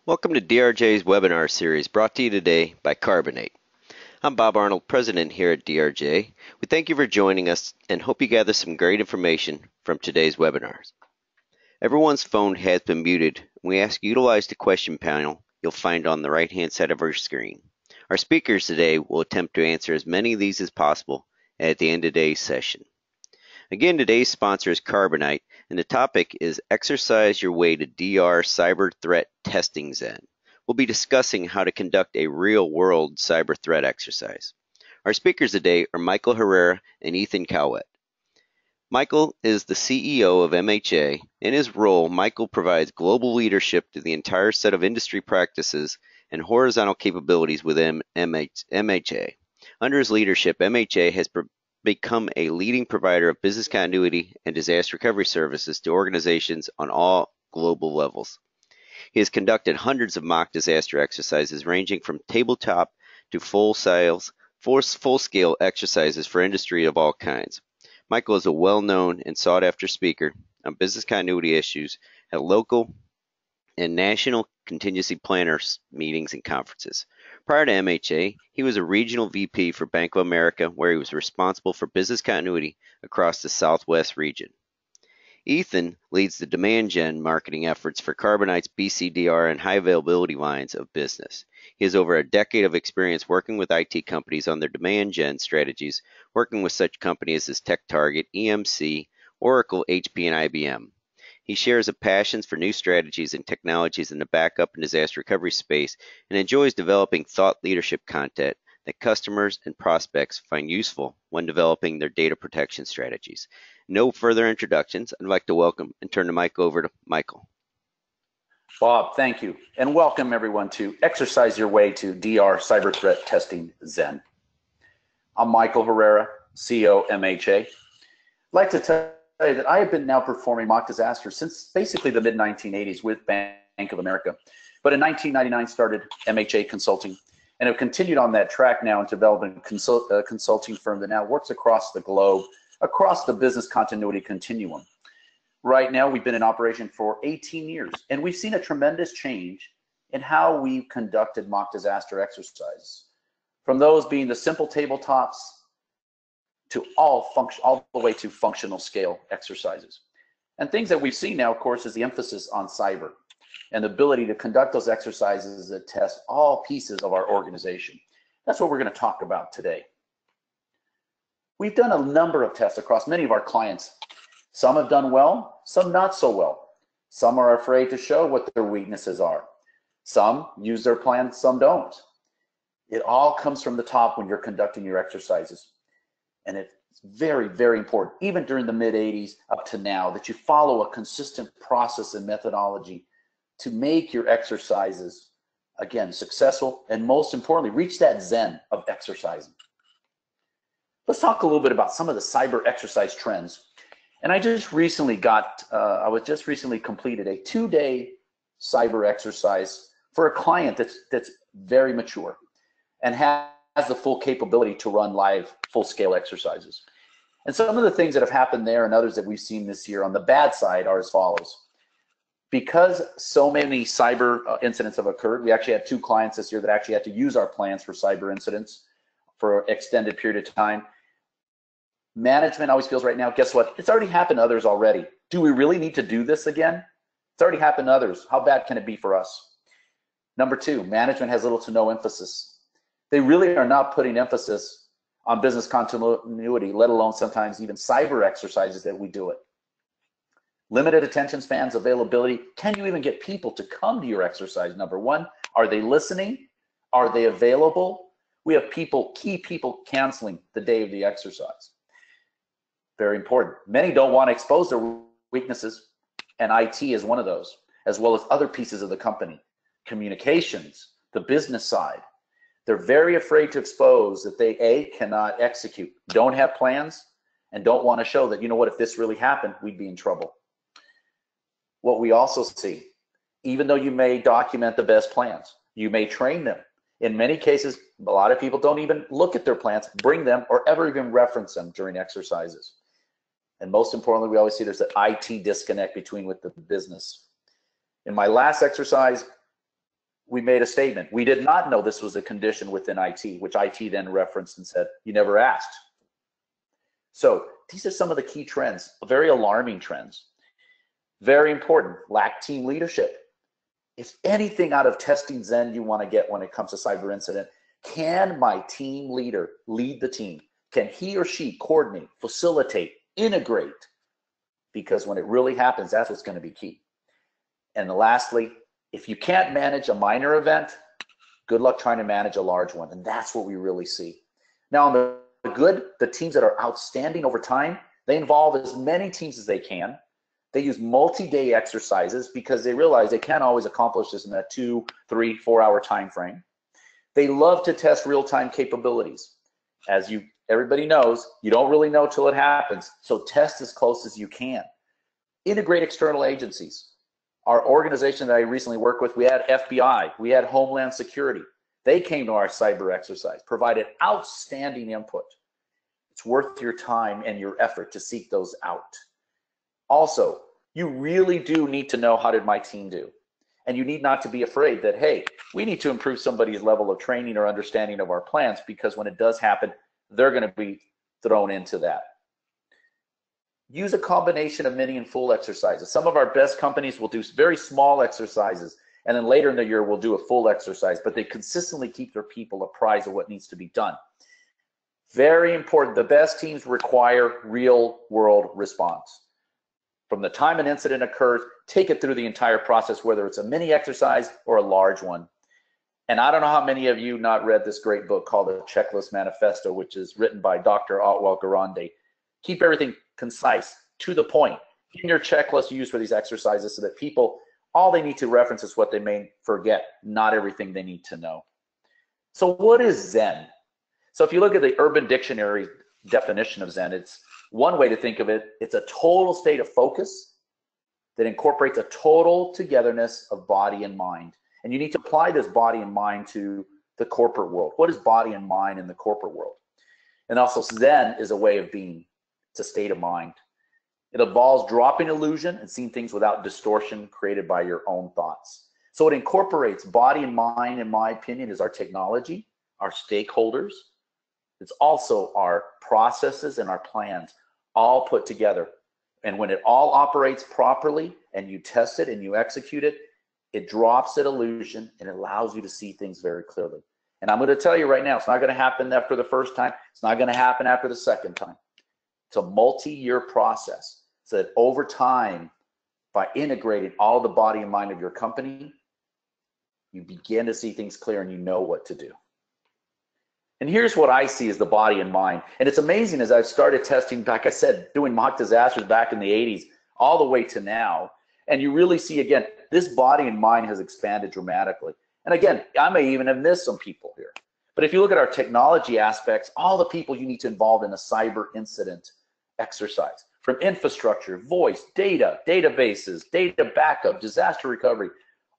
Welcome to DRJ's webinar series brought to you today by Carbonite. I'm Bob Arnold, President here at DRJ. We thank you for joining us and hope you gather some great information from today's webinars. Everyone's phone has been muted. We ask you to utilize the question panel you'll find on the right-hand side of our screen. Our speakers today will attempt to answer as many of these as possible at the end of today's session. Again, today's sponsor is Carbonite, and the topic is Exercise Your Way to DR Cyber Threat Testing Zen. We'll be discussing how to conduct a real-world cyber threat exercise. Our speakers today are Michael Herrera and Ethan Cowett. Michael is the CEO of MHA. In his role, Michael provides global leadership to the entire set of industry practices and horizontal capabilities within MHA. Under his leadership, MHA has become a leading provider of business continuity and disaster recovery services to organizations on all global levels. He has conducted hundreds of mock disaster exercises ranging from tabletop to full-scale exercises for industry of all kinds. Michael is a well-known and sought-after speaker on business continuity issues at local and national contingency planners meetings and conferences. Prior to MHA, he was a regional VP for Bank of America, where he was responsible for business continuity across the Southwest region. Ethan leads the demand gen marketing efforts for Carbonite's BCDR and high availability lines of business. He has over a decade of experience working with IT companies on their demand gen strategies, working with such companies as TechTarget, EMC, Oracle, HP, and IBM. He shares a passion for new strategies and technologies in the backup and disaster recovery space and enjoys developing thought leadership content that customers and prospects find useful when developing their data protection strategies. No further introductions. I'd like to welcome and turn the mic over to Michael. Bob, thank you. And welcome everyone to Exercise Your Way to DR Cyber Threat Testing Zen. I'm Michael Herrera, CEO MHA. I'd like to tell you that I have been now performing mock disasters since basically the mid-1980s with Bank of America. But in 1999 started MHA Consulting and have continued on that track now into developing a consulting firm that now works across the globe, across the business continuity continuum. Right now, we've been in operation for 18 years, and we've seen a tremendous change in how we've conducted mock disaster exercises. From those being the simple tabletops to all the way to functional scale exercises. And things that we've seen now, of course, is the emphasis on cyber and the ability to conduct those exercises that test all pieces of our organization. That's what we're going to talk about today. We've done a number of tests across many of our clients. Some have done well, some not so well. Some are afraid to show what their weaknesses are. Some use their plan, some don't. It all comes from the top when you're conducting your exercises. And it's very, very important, even during the mid-80s up to now, that you follow a consistent process and methodology to make your exercises, again, successful, and most importantly, reach that zen of exercising. Let's talk a little bit about some of the cyber exercise trends. And I just recently completed a 2-day cyber exercise for a client that's very mature and has the full capability to run live full-scale exercises. And some of the things that have happened there and others that we've seen this year on the bad side are as follows. Because so many cyber incidents have occurred, we actually had 2 clients this year that actually had to use our plans for cyber incidents for an extended period of time. Management always feels right now, guess what? It's already happened to others already. Do we really need to do this again? It's already happened to others. How bad can it be for us? Number 2, management has little to no emphasis. They really are not putting emphasis on business continuity, let alone sometimes even cyber exercises that we do it. Limited attention spans, availability. Can you even get people to come to your exercise? Number 1, are they listening? Are they available? We have key people canceling the day of the exercise. Very important. Many don't want to expose their weaknesses, and IT is one of those, as well as other pieces of the company. Communications, the business side. They're very afraid to expose that they, A, cannot execute, don't have plans, and don't want to show that, you know what, if this really happened, we'd be in trouble. What we also see, even though you may document the best plans, you may train them. In many cases, a lot of people don't even look at their plans, bring them, or ever even reference them during exercises. And most importantly, we always see there's an IT disconnect with the business. In my last exercise, we made a statement. We did not know this was a condition within IT, which IT then referenced and said, you never asked. So these are some of the key trends, very alarming trends. Very important, lack team leadership. If anything out of testing Zen you want to get when it comes to cyber incident, can my team leader lead the team? Can he or she coordinate, facilitate, integrate? Because when it really happens, that's what's going to be key. And lastly, if you can't manage a minor event, good luck trying to manage a large one. And that's what we really see. Now, on the good, the teams that are outstanding over time, they involve as many teams as they can. They use multi-day exercises because they realize they can't always accomplish this in a 2, 3, 4-hour time frame. They love to test real-time capabilities. As everybody knows, you don't really know till it happens, so test as close as you can. Integrate external agencies. Our organization that I recently worked with, we had FBI, we had Homeland Security. They came to our cyber exercise, provided outstanding input. It's worth your time and your effort to seek those out. Also, you really do need to know, how did my team do? And you need not to be afraid that, hey, we need to improve somebody's level of training or understanding of our plans, because when it does happen, they're going to be thrown into that. Use a combination of mini and full exercises. Some of our best companies will do very small exercises, and then later in the year we'll do a full exercise, but they consistently keep their people apprised of what needs to be done. Very important. The best teams require real world response. From the time an incident occurs, take it through the entire process, whether it's a mini exercise or a large one. And I don't know how many of you not read this great book called The Checklist Manifesto, which is written by Dr. Otwell Garande. Keep everything concise, to the point, in your checklist you use for these exercises, so that people, all they need to reference is what they may forget, not everything they need to know. So what is Zen? So if you look at the Urban Dictionary definition of Zen, it's one way to think of it. It's a total state of focus that incorporates a total togetherness of body and mind. And you need to apply this body and mind to the corporate world. What is body and mind in the corporate world? And also, Zen is a way of being. It's a state of mind. It involves dropping illusion and seeing things without distortion created by your own thoughts. So it incorporates body and mind, in my opinion, is our technology, our stakeholders. It's also our processes and our plans, all put together. And when it all operates properly and you test it and you execute it, it drops that illusion and allows you to see things very clearly. And I'm going to tell you right now, it's not going to happen after the first time. It's not going to happen after the second time. It's a multi-year process, so that over time, by integrating all the body and mind of your company, you begin to see things clear and you know what to do. And here's what I see as the body and mind. And it's amazing, as I've started testing, like I said, doing mock disasters back in the 80s, all the way to now. And you really see, again, this body and mind has expanded dramatically. And again, I may even have missed some people here. But if you look at our technology aspects, all the people you need to involve in a cyber incident exercise, from infrastructure, voice, data, databases, data backup, disaster recovery,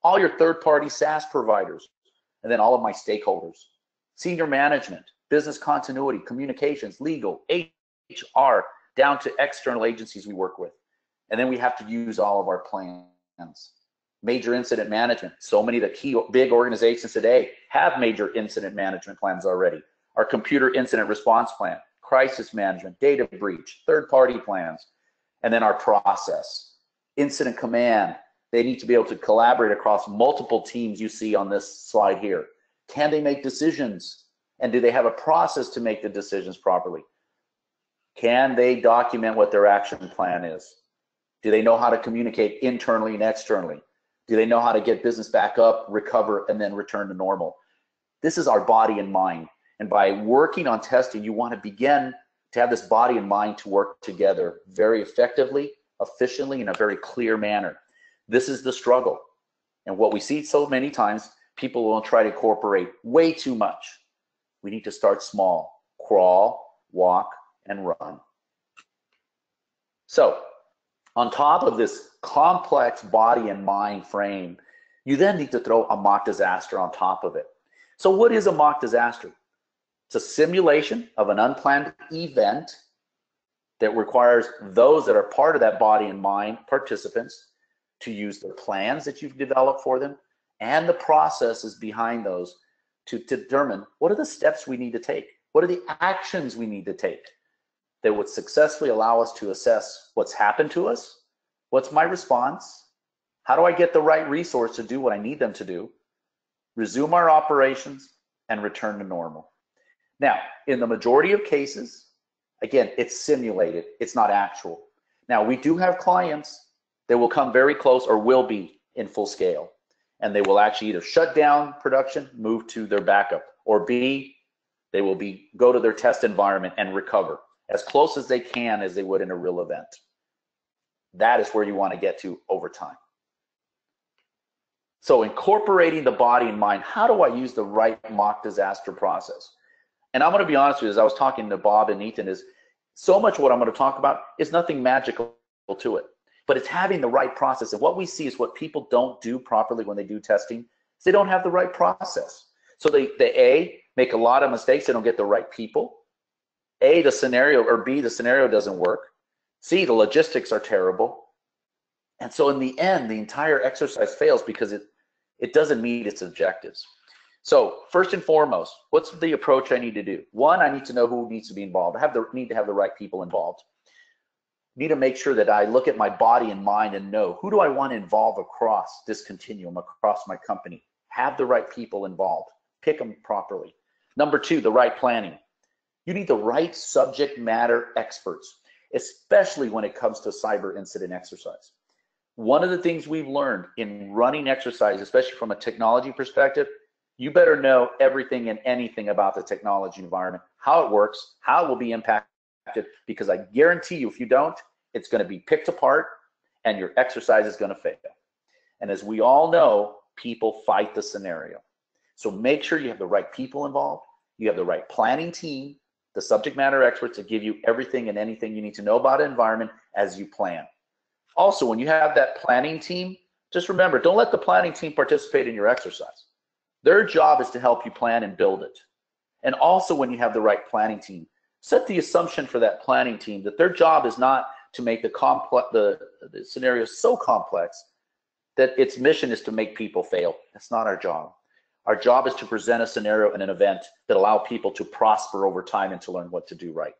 all your third-party SaaS providers, and then all of my stakeholders, senior management, business continuity, communications, legal, HR, down to external agencies we work with. And then we have to use all of our plans. Major incident management. So many of the key big organizations today have major incident management plans already. Our computer incident response plan, crisis management, data breach, third-party plans, and then our process. Incident command. They need to be able to collaborate across multiple teams you see on this slide here. Can they make decisions? And do they have a process to make the decisions properly? Can they document what their action plan is? Do they know how to communicate internally and externally? Do they know how to get business back up, recover, and then return to normal? This is our body and mind. And by working on testing, you want to begin to have this body and mind to work together very effectively, efficiently, in a very clear manner. This is the struggle. And what we see so many times, people will try to incorporate way too much. We need to start small. Crawl, walk, and run. So, on top of this complex body and mind frame, you then need to throw a mock disaster on top of it. So what is a mock disaster? It's a simulation of an unplanned event that requires those that are part of that body and mind participants to use the plans that you've developed for them and the processes behind those to determine what are the steps we need to take, what are the actions we need to take that would successfully allow us to assess what's happened to us, what's my response, how do I get the right resource to do what I need them to do, resume our operations, and return to normal. Now, in the majority of cases, again, it's simulated, it's not actual. Now, we do have clients that will come very close or will be in full scale, and they will actually either shut down production, move to their backup, or B, they will go to their test environment and recover as close as they can as they would in a real event. That is where you want to get to over time. So incorporating the body and mind, how do I use the right mock disaster process? And I'm going to be honest with you, as I was talking to Bob and Ethan, is so much what I'm going to talk about is nothing magical to it, but it's having the right process. And what we see is what people don't do properly when they do testing is they don't have the right process. So they A, make a lot of mistakes, they don't get the right people. A, the scenario, or B, the scenario doesn't work. C, the logistics are terrible. And so in the end, the entire exercise fails because it doesn't meet its objectives. So first and foremost, what's the approach I need to do? One, I need to know who needs to be involved. I need to have the right people involved. Need to make sure that I look at my body and mind and know who do I want to involve across this continuum, across my company. Have the right people involved. Pick them properly. Number two, the right planning. You need the right subject matter experts, especially when it comes to cyber incident exercise. One of the things we've learned in running exercise, especially from a technology perspective, you better know everything and anything about the technology environment, how it works, how it will be impacted, because I guarantee you, if you don't, it's going to be picked apart and your exercise is going to fail. And as we all know, people fight the scenario. So make sure you have the right people involved, you have the right planning team, the subject matter experts to give you everything and anything you need to know about an environment as you plan. Also, when you have that planning team, just remember, don't let the planning team participate in your exercise. Their job is to help you plan and build it. And also, when you have the right planning team, set the assumption for that planning team that their job is not to make the scenario so complex that its mission is to make people fail. That's not our job. Our job is to present a scenario and an event that allow people to prosper over time and to learn what to do right.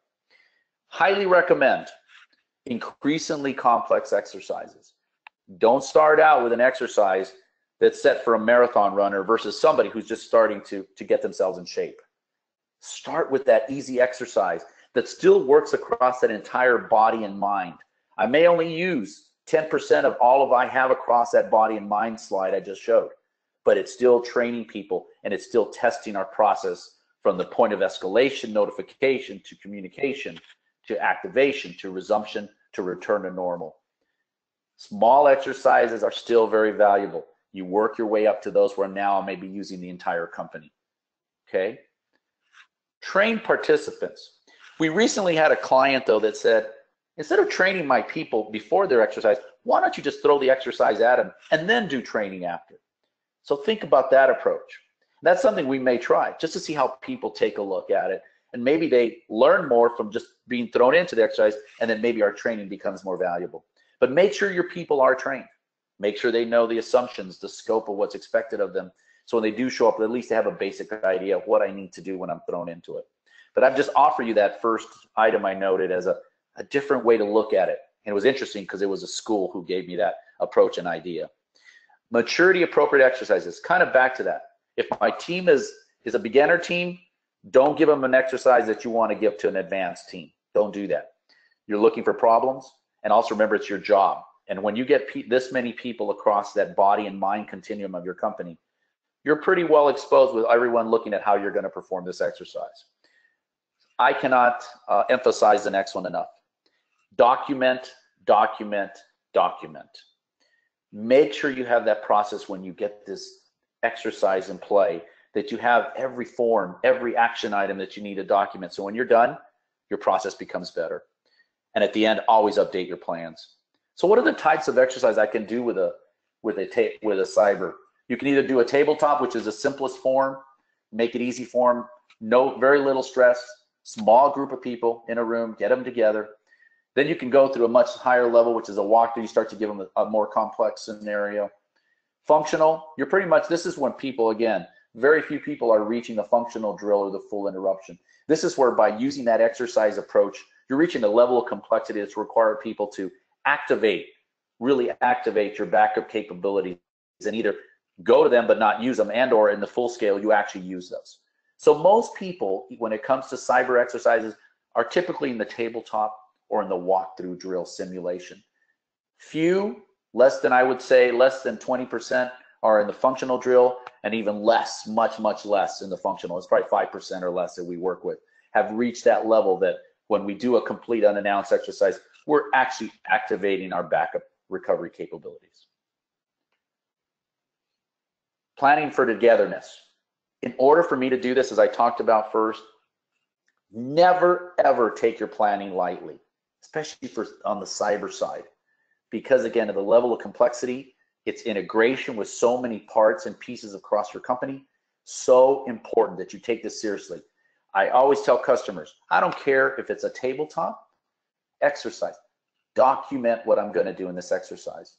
Highly recommend increasingly complex exercises. Don't start out with an exercise that's set for a marathon runner versus somebody who's just starting to get themselves in shape. Start with that easy exercise that still works across that entire body and mind. I may only use 10% of all of I have across that body and mind slide I just showed, but it's still training people and it's still testing our process from the point of escalation, notification, to communication, to activation, to resumption, to return to normal. Small exercises are still very valuable. You work your way up to those where now I may be using the entire company. Okay? Train participants. We recently had a client though that said, instead of training my people before their exercise, why don't you just throw the exercise at them and then do training after? So think about that approach. That's something we may try just to see how people take a look at it. And maybe they learn more from just being thrown into the exercise, and then maybe our training becomes more valuable. But make sure your people are trained. Make sure they know the assumptions, the scope of what's expected of them. So when they do show up, at least they have a basic idea of what I need to do when I'm thrown into it. But I've just offered you that first item I noted as a different way to look at it. And it was interesting because it was a school who gave me that approach and idea. Maturity appropriate exercises, kind of back to that. If my team is a beginner team, don't give them an exercise that you want to give to an advanced team. Don't do that. You're looking for problems, and also remember it's your job. And when you get this many people across that body and mind continuum of your company, you're pretty well exposed with everyone looking at how you're going to perform this exercise. I cannot emphasize the next one enough. Document, document, document. Make sure you have that process when you get this exercise in play, that you have every form, every action item that you need to document. So when you're done, your process becomes better. And at the end, always update your plans. So what are the types of exercise I can do with a cyber? You can either do a tabletop, which is the simplest form, make it easy for them, no, very little stress, small group of people in a room, get them together. Then you can go through a much higher level, which is a walkthrough. You start to give them a more complex scenario. Functional, you're pretty much, this is when people, again, very few people are reaching the functional drill or the full interruption. This is where by using that exercise approach, you're reaching a level of complexity that's required people to activate, really activate your backup capabilities and either go to them but not use them, and or in the full scale, you actually use those. So most people, when it comes to cyber exercises, are typically in the tabletop or in the walkthrough drill simulation. Few, less than, I would say, less than 20% are in the functional drill, and even less, much, much less in the functional. It's probably 5% or less that we work with have reached that level that when we do a complete unannounced exercise, we're actually activating our backup recovery capabilities. Planning for togetherness. In order for me to do this, as I talked about first, never ever take your planning lightly, especially on the cyber side, because again, of the level of complexity, its integration with so many parts and pieces across your company, so important that you take this seriously. I always tell customers, I don't care if it's a tabletop exercise, document what I'm going to do in this exercise.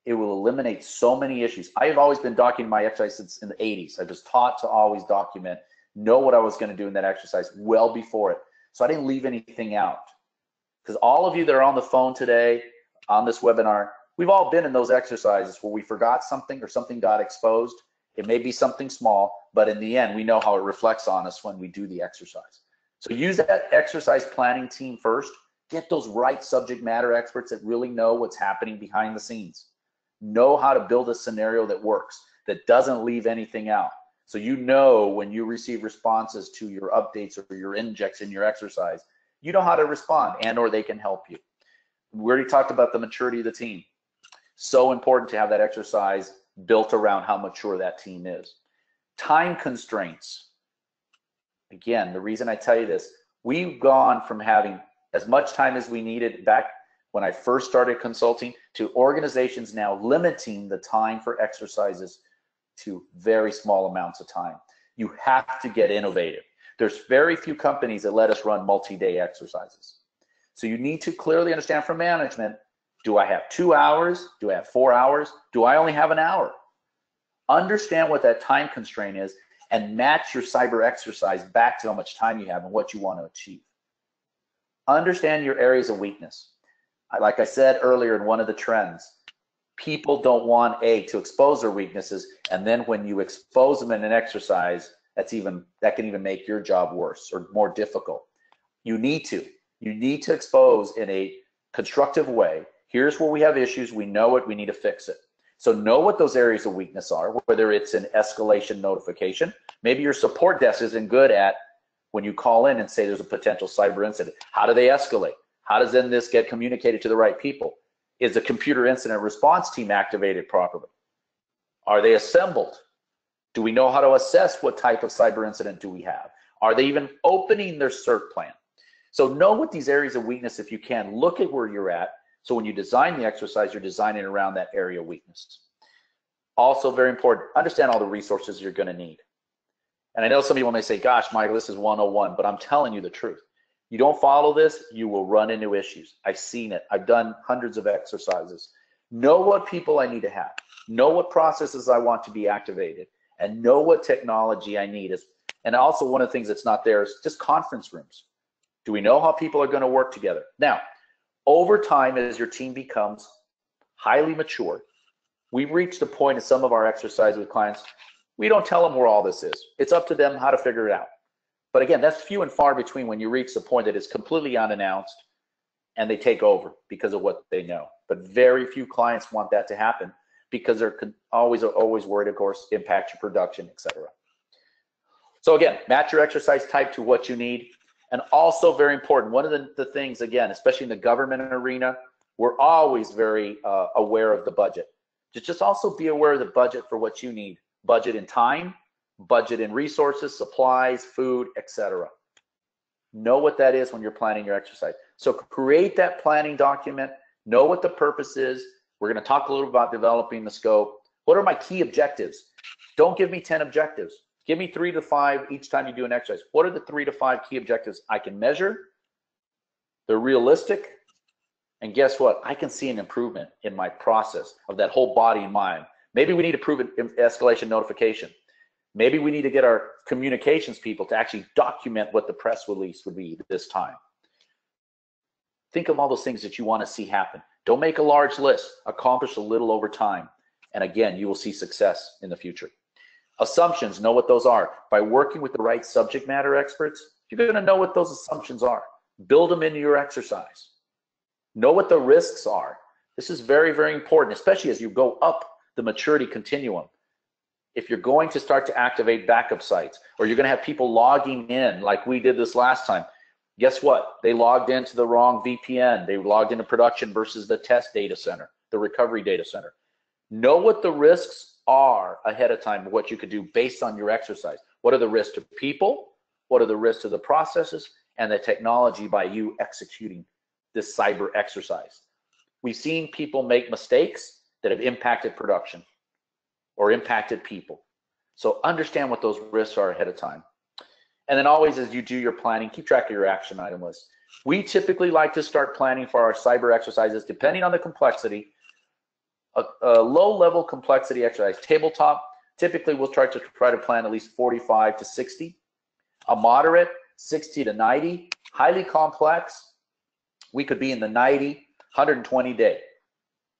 It will eliminate so many issues. I have always been documenting my exercise since in the 80s. I was taught to always document, know what I was going to do in that exercise well before it. So I didn't leave anything out. Because all of you that are on the phone today, on this webinar, we've all been in those exercises where we forgot something or something got exposed. It may be something small, but in the end, we know how it reflects on us when we do the exercise. So use that exercise planning team first. Get those right subject matter experts that really know what's happening behind the scenes. Know how to build a scenario that works, that doesn't leave anything out. So you know when you receive responses to your updates or your injects in your exercise, you know how to respond, and or they can help you. We already talked about the maturity of the team. So important to have that exercise built around how mature that team is. Time constraints. Again, the reason I tell you this, we've gone from having as much time as we needed back when I first started consulting to organizations now limiting the time for exercises to very small amounts of time. You have to get innovative. There's very few companies that let us run multi-day exercises. So you need to clearly understand from management, do I have 2 hours? Do I have 4 hours? Do I only have an hour? Understand what that time constraint is and match your cyber exercise back to how much time you have and what you want to achieve. Understand your areas of weakness. Like I said earlier in one of the trends, people don't want to expose their weaknesses, and then when you expose them in an exercise, that can even make your job worse or more difficult. You need to expose in a constructive way. Here's where we have issues, we know it, we need to fix it. So know what those areas of weakness are, whether it's an escalation notification. Maybe your support desk isn't good at when you call in and say there's a potential cyber incident. How do they escalate? How does then this get communicated to the right people? Is the computer incident response team activated properly? Are they assembled? Do we know how to assess what type of cyber incident do we have? Are they even opening their CERT plan? So know what these areas of weakness, if you can, look at where you're at. So when you design the exercise, you're designing around that area of weakness. Also very important, understand all the resources you're going to need. And I know some people may say, gosh, Michael, this is 101, but I'm telling you the truth. You don't follow this, you will run into issues. I've seen it. I've done hundreds of exercises. Know what people I need to have. Know what processes I want to be activated. And know what technology I need. And also one of the things that's not there is just conference rooms. Do we know how people are going to work together? Now, over time, as your team becomes highly mature, we've reached a point in some of our exercises with clients, we don't tell them where all this is. It's up to them how to figure it out. But again, that's few and far between when you reach the point that it's completely unannounced and they take over because of what they know. But very few clients want that to happen because they're always worried, of course, impact your production, etc. So again, match your exercise type to what you need. And also very important, one of the things, again, especially in the government arena, we're always very aware of the budget. Just also be aware of the budget for what you need. Budget in time, budget in resources, supplies, food, etc. Know what that is when you're planning your exercise. So create that planning document, know what the purpose is. We're going to talk a little about developing the scope. What are my key objectives? Don't give me 10 objectives. Give me 3 to 5 each time you do an exercise. What are the 3 to 5 key objectives I can measure? They're realistic. And guess what? I can see an improvement in my process of that whole body and mind. Maybe we need to prove an escalation notification. Maybe we need to get our communications people to actually document what the press release would be this time. Think of all those things that you want to see happen. Don't make a large list. Accomplish a little over time. And again, you will see success in the future. Assumptions, know what those are. By working with the right subject matter experts, you're going to know what those assumptions are. Build them into your exercise. Know what the risks are. This is very, very important, especially as you go up the maturity continuum. If you're going to start to activate backup sites, or you're going to have people logging in like we did this last time, guess what? They logged into the wrong VPN. They logged into production versus the test data center, the recovery data center. Know what the risks are ahead of time, what you could do based on your exercise. What are the risks to people? What are the risks to the processes and the technology by you executing this cyber exercise? We've seen people make mistakes that have impacted production or impacted people. So understand what those risks are ahead of time. And then always as you do your planning, keep track of your action item list. We typically like to start planning for our cyber exercises, depending on the complexity. A low-level complexity exercise, tabletop, typically we'll try to plan at least 45 to 60. A moderate, 60 to 90. Highly complex, we could be in the 90, 120 day,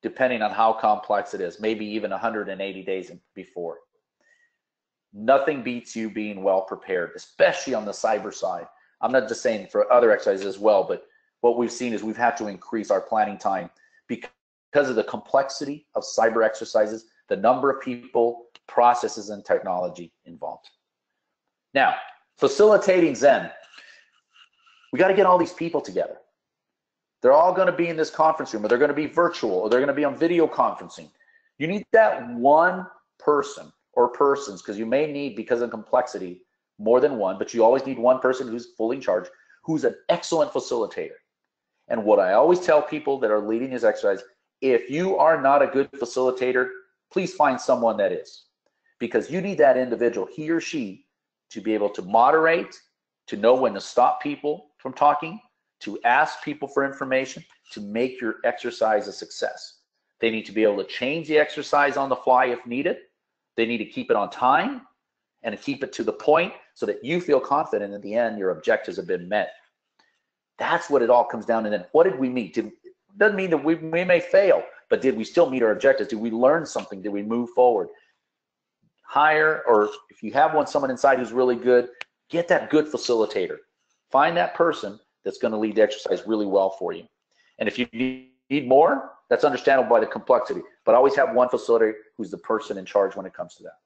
depending on how complex it is, maybe even 180 days before. Nothing beats you being well prepared, especially on the cyber side. I'm not just saying for other exercises as well, but what we've seen is we've had to increase our planning time because of the complexity of cyber exercises, the number of people, processes, and technology involved. Now, facilitating Zen. We got to get all these people together. They're all going to be in this conference room, or they're going to be virtual, or they're going to be on video conferencing. You need that one person or persons, because you may need, because of complexity, more than one, but you always need one person who's fully in charge, who's an excellent facilitator. And what I always tell people that are leading this exercise, if you are not a good facilitator, please find someone that is, because you need that individual, he or she, to be able to moderate, to know when to stop people from talking, to ask people for information, to make your exercise a success. They need to be able to change the exercise on the fly if needed. They need to keep it on time and keep it to the point so that you feel confident in the end your objectives have been met. That's what it all comes down to. Then what did we meet? Doesn't mean that we may fail, but did we still meet our objectives? Did we learn something? Did we move forward? Hire, or if you have someone inside who's really good, get that good facilitator. Find that person that's going to lead the exercise really well for you. And if you need more, that's understandable by the complexity, but always have one facilitator who's the person in charge when it comes to that.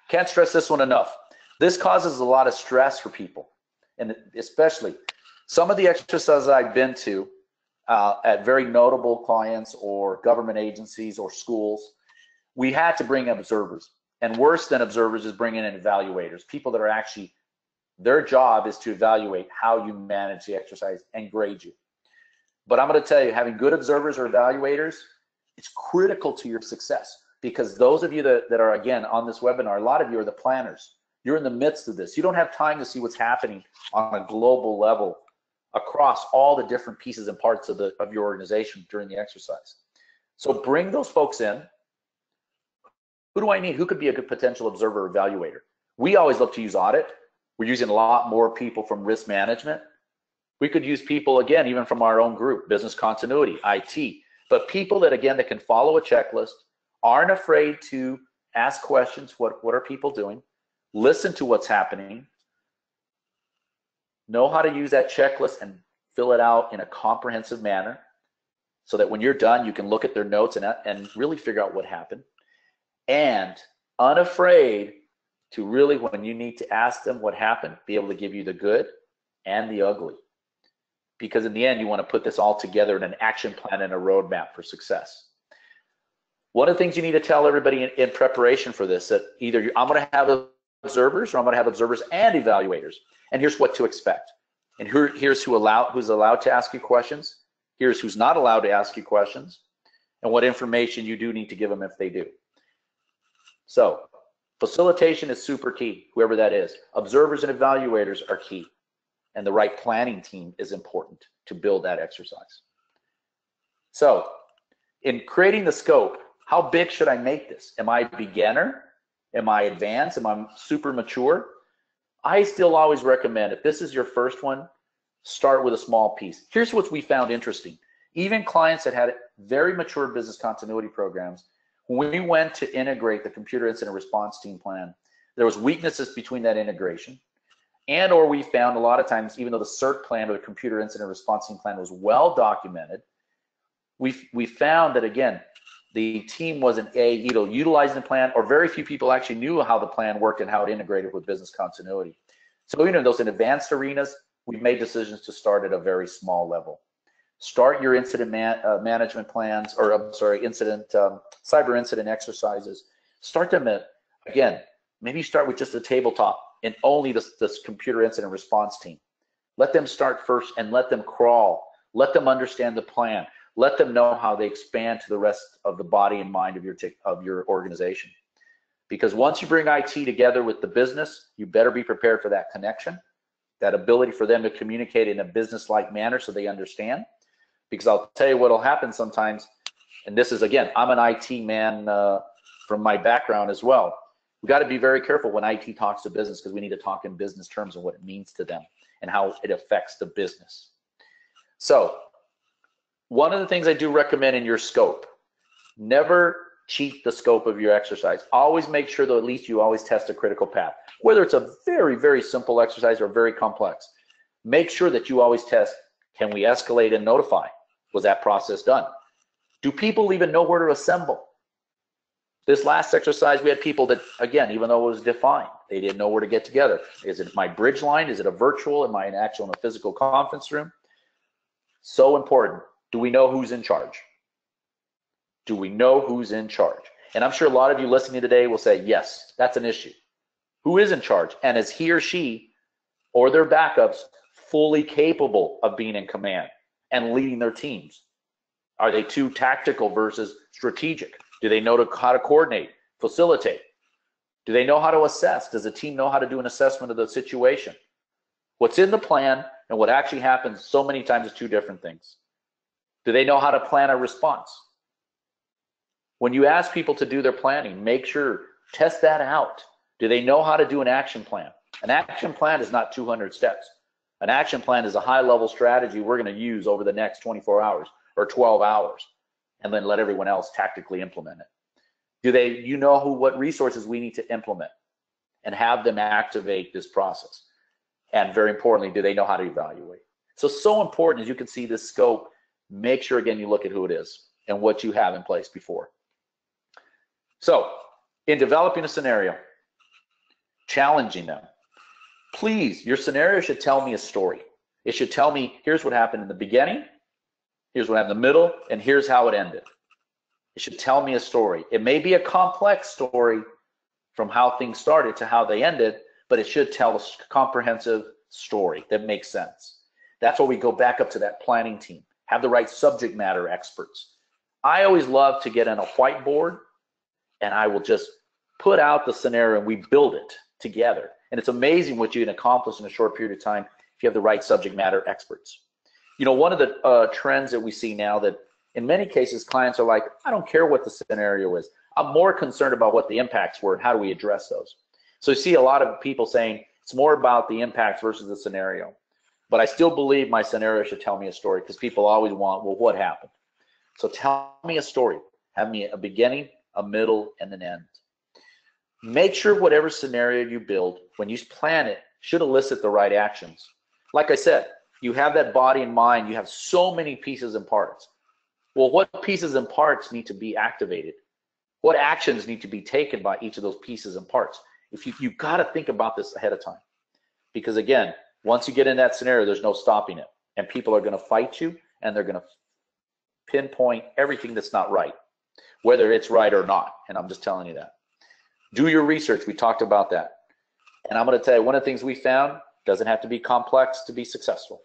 Can't stress this one enough. This causes a lot of stress for people, and especially some of the exercises I've been to at very notable clients or government agencies or schools, we had to bring observers. And worse than observers is bringing in evaluators, people that are actually, their job is to evaluate how you manage the exercise and grade you. But I'm going to tell you, having good observers or evaluators, it's critical to your success, because those of you that are, again, on this webinar, a lot of you are the planners. You're in the midst of this. You don't have time to see what's happening on a global level across all the different pieces and parts of your organization during the exercise. So bring those folks in. Who do I need? Who could be a good potential observer or evaluator? We always look to use audit. We're using a lot more people from risk management. We could use people, again, even from our own group, business continuity, IT, but people that, again, that can follow a checklist, aren't afraid to ask questions. What are people doing? Listen to what's happening. Know how to use that checklist and fill it out in a comprehensive manner so that when you're done, you can look at their notes and really figure out what happened. And unafraid to really, when you need to ask them what happened, be able to give you the good and the ugly. Because in the end, you want to put this all together in an action plan and a roadmap for success. One of the things you need to tell everybody in preparation for this, that either I'm going to have observers or I'm going to have observers and evaluators. And here's what to expect. And here's who's allowed to ask you questions. Here's who's not allowed to ask you questions. And what information you do need to give them if they do. So facilitation is super key, whoever that is. Observers and evaluators are key. And the right planning team is important to build that exercise. So in creating the scope, How big should I make this? Am I beginner? Am I advanced? Am I super mature? I still always recommend, if this is your first one, start with a small piece. Here's what we found interesting. Even clients that had very mature business continuity programs, when we went to integrate the computer incident response team plan, there was weaknesses between that integration. And or we found a lot of times, even though the CERT plan or the computer incident response team plan was well documented, we found that, again, the team wasn't either utilizing the plan, or very few people actually knew how the plan worked and how it integrated with business continuity. So even in those advanced arenas, we made decisions to start at a very small level. Start your incident management plans, or I'm sorry, cyber incident exercises. Start them at, again, maybe start with just a tabletop and only this computer incident response team. Let them start first and let them crawl. Let them understand the plan. Let them know how they expand to the rest of the body and mind of your organization. Because once you bring IT together with the business, you better be prepared for that connection, that ability for them to communicate in a business-like manner so they understand. Because I'll tell you what will happen sometimes, and this is, again, I'm an IT man from my background as well. We got to be very careful when IT talks to business, because we need to talk in business terms and what it means to them and how it affects the business. So one of the things I do recommend in your scope, never cheat the scope of your exercise. Always make sure that at least you always test a critical path, whether it's a very, very simple exercise or very complex. Make sure that you always test, can we escalate and notify? Was that process done? Do people even know where to assemble? This last exercise, we had people that, again, even though it was defined, they didn't know where to get together. Is it my bridge line? Is it a virtual? Am I in actual in a physical conference room? So important. Do we know who's in charge? Do we know who's in charge? And I'm sure a lot of you listening today will say, yes, that's an issue. Who is in charge? And is he or she or their backups fully capable of being in command and leading their teams? Are they too tactical versus strategic? Do they know how to coordinate, facilitate? Do they know how to assess? Does the team know how to do an assessment of the situation? What's in the plan and what actually happens so many times is two different things. Do they know how to plan a response? When you ask people to do their planning, make sure, test that out. Do they know how to do an action plan? An action plan is not 200 steps. An action plan is a high-level strategy we're going to use over the next 24 hours or 12 hours, and then let everyone else tactically implement it. You know what resources we need to implement and have them activate this process? And very importantly, do they know how to evaluate? So important, as you can see this scope. Make sure, again, you look at who it is and what you have in place before. So in developing a scenario, challenging them, please, your scenario should tell me a story. It should tell me, here's what happened in the beginning, here's what happened in the middle, and here's how it ended. It should tell me a story. It may be a complex story from how things started to how they ended, but it should tell a comprehensive story that makes sense. That's why we go back up to that planning team. Have the right subject matter experts. I always love to get on a whiteboard and I will just put out the scenario and we build it together. And it's amazing what you can accomplish in a short period of time if you have the right subject matter experts. You know, one of the trends that we see now, that in many cases clients are like, I don't care what the scenario is. I'm more concerned about what the impacts were and how do we address those. So you see a lot of people saying it's more about the impacts versus the scenario. But I still believe my scenario should tell me a story, because people always want, well, what happened? So tell me a story. Have me a beginning, a middle, and an end. Make sure whatever scenario you build, when you plan it, should elicit the right actions. Like I said, you have that body and mind, you have so many pieces and parts. Well, what pieces and parts need to be activated? What actions need to be taken by each of those pieces and parts? You've got to think about this ahead of time. Because again, once you get in that scenario, there's no stopping it. And people are going to fight you, and they're going to pinpoint everything that's not right, whether it's right or not. And I'm just telling you that. Do your research. We talked about that. And I'm going to tell you, one of the things we found, doesn't have to be complex to be successful.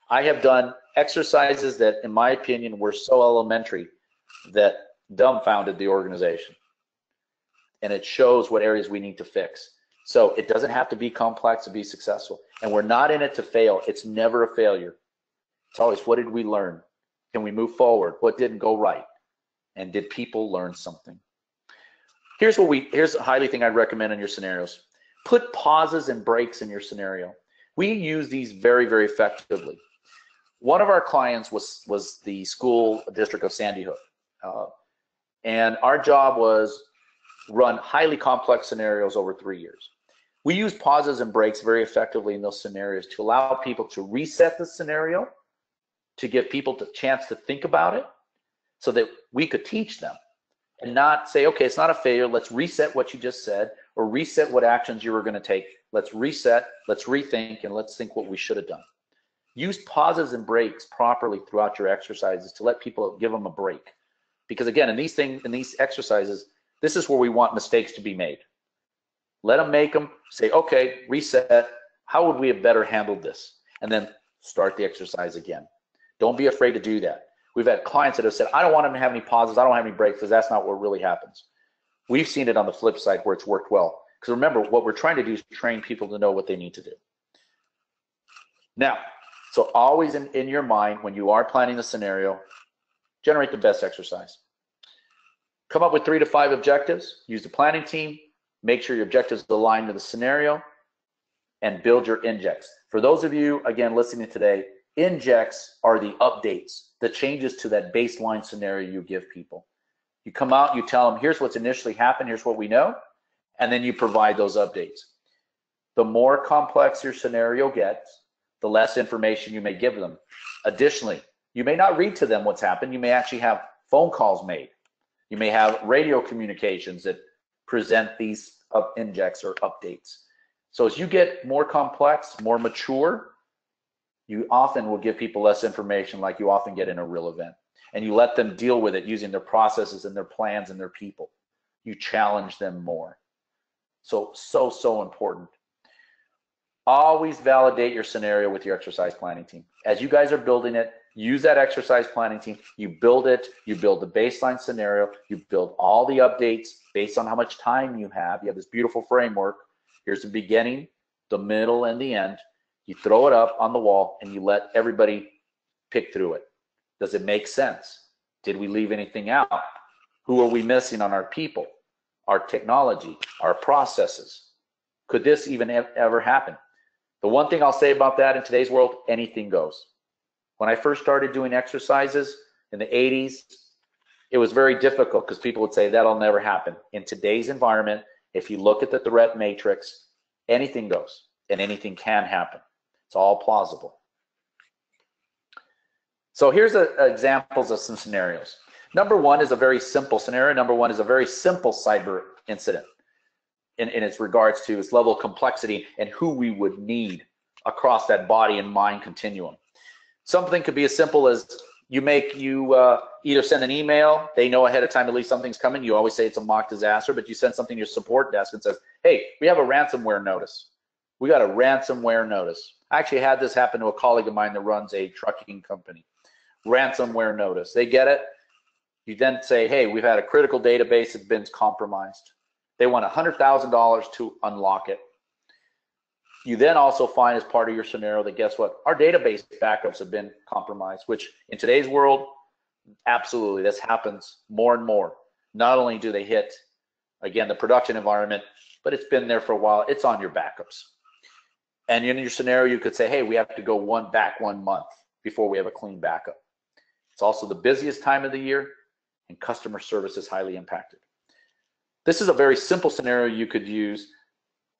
I have done exercises that, in my opinion, were so elementary that dumbfounded the organization. And it shows what areas we need to fix. So it doesn't have to be complex to be successful. And we're not in it to fail. It's never a failure. It's always, what did we learn? Can we move forward? What didn't go right? And did people learn something? Here's a highly thing I'd recommend in your scenarios. Put pauses and breaks in your scenario. We use these very, very effectively. One of our clients was the school district of Sandy Hook. And our job was run highly complex scenarios over 3 years. We use pauses and breaks very effectively in those scenarios to allow people to reset the scenario, to give people the chance to think about it so that we could teach them and not say, okay, it's not a failure, let's reset what you just said, or reset what actions you were going to take. Let's reset, let's rethink, and let's think what we should have done. Use pauses and breaks properly throughout your exercises to let people, give them a break. Because again, in these exercises, this is where we want mistakes to be made. Let them make them, say, okay, reset, how would we have better handled this? And then start the exercise again. Don't be afraid to do that. We've had clients that have said, I don't want them to have any pauses, I don't have any breaks, because that's not what really happens. We've seen it on the flip side where it's worked well. Because remember, what we're trying to do is train people to know what they need to do. Now, so always in your mind, when you are planning the scenario, generate the best exercise. Come up with 3 to 5 objectives, use the planning team, make sure your objectives align to the scenario, and build your injects. For those of you, again, listening today, injects are the updates, the changes to that baseline scenario you give people. You come out, you tell them, here's what's initially happened, here's what we know, and then you provide those updates. The more complex your scenario gets, the less information you may give them. Additionally, you may not read to them what's happened. You may actually have phone calls made. You may have radio communications that present these injects or updates. So as you get more complex, more mature, you often will give people less information like you often get in a real event. And you let them deal with it using their processes and their plans and their people. You challenge them more. So important. Always validate your scenario with your exercise planning team. As you guys are building it, use that exercise planning team. You build it, you build the baseline scenario, you build all the updates based on how much time you have. You have this beautiful framework. Here's the beginning, the middle, and the end. You throw it up on the wall and you let everybody pick through it. Does it make sense? Did we leave anything out? Who are we missing on our people, our technology, our processes? Could this even ever happen? The one thing I'll say about that in today's world, anything goes. When I first started doing exercises in the 80s, it was very difficult because people would say that'll never happen. In today's environment, if you look at the threat matrix, anything goes and anything can happen. It's all plausible. So here's examples of some scenarios. Number one is a very simple scenario. Number one is a very simple cyber incident in its regards to its level of complexity and who we would need across that body and mind continuum. Something could be as simple as you either send an email, they know ahead of time at least something's coming. You always say it's a mock disaster, but you send something to your support desk and says, hey, we have a ransomware notice. We got a ransomware notice. I actually had this happen to a colleague of mine that runs a trucking company. Ransomware notice. They get it. You then say, hey, we've had a critical database that's been compromised. They want $100,000 to unlock it. You then also find as part of your scenario that guess what? Our database backups have been compromised, which in today's world, absolutely, this happens more and more. Not only do they hit, again, the production environment, but it's been there for a while. It's on your backups. And in your scenario, you could say, hey, we have to go back 1 month before we have a clean backup. It's also the busiest time of the year, and customer service is highly impacted. This is a very simple scenario you could use